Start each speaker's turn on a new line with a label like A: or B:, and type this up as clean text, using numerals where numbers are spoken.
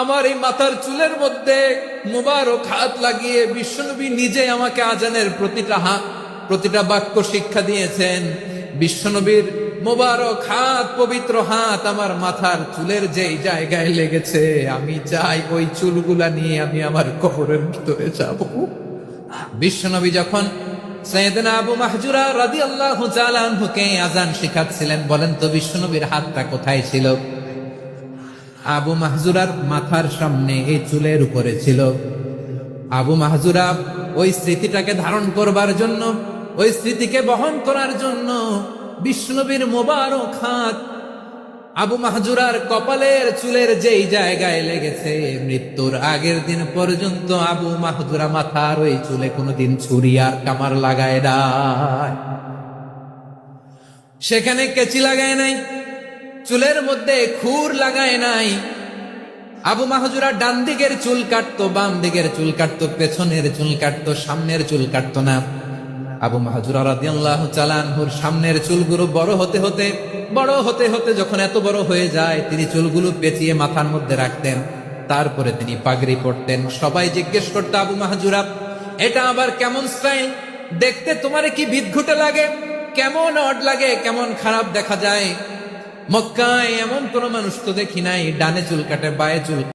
A: আমার এই মাথার চুলের মধ্যে মুবারক হাত লাগিয়ে বিশ্বনবী নিজে আমাকে আজানের প্রতিটা বাক্য শিক্ষা দিয়েছেন। বিশ্বনবীর মুবারক হাত, পবিত্র হাত আমার মাথার চুলের যেই জায়গায় লেগেছে, আমি চাই ওই চুলগুলা নিয়ে আমি আমার কবরের ভিতরে যাব। বিশ্বনবী যখন সাইয়েদনা আবু মাহজুরা রাদিয়াল্লাহু তাআলা আনহুকে আযান শিখাচ্ছিলেন, বলেন তো বিশ্বনবীর হাতটা কোথায় ছিল? আবু মাহজুরার মাথার সামনে এই চুলের উপরে ছিল। আবু মাহজুরা ওই স্মৃতিটাকে ধারণ করবার জন্য, ওই স্মৃতিকে বহন করার জন্য বিশ্বনবীর মোবারক হাত আবু মাহজুরার কপালের চুলের যেই জায়গায় লেগেছে, মৃত্যুর আগের দিন পর্যন্ত আবু মাহজুরা মাথার ওই চুলে কোনোদিন ছুরি আর কামার লাগায় নাই, সেখানে কেচি লাগায় নাই, চুলের মধ্যে খুর লাগায় নাই। আবু মাহজুরা ডান দিকের চুল কাটতো, বাম দিকের চুল কাটতো, পেছনের চুল কাটতো, সামনের চুল কাটতো না। আবু মাহজুরা রাদিয়াল্লাহু তাআলা আনহুর সামনের চুলগুলো বড় হতে হতে যখন এত বড় হয়ে যায়, তিনি চুলগুলো পেঁচিয়ে মাথার মধ্যে রাখতেন, তারপরে তিনি পাগড়ি পরতেন। সবাই জিজ্ঞেস করতো, আবু মাহজুরা এটা আবার কেমন স্টাইল? দেখতে তোমারে কি বিদঘুটে লাগে? কেমন অড লাগে? কেমন খারাপ দেখা যায়? মক্কায় এমন কোন মানুষ তো দেখি নাই ডানে চুল কাটে বায়ে চুল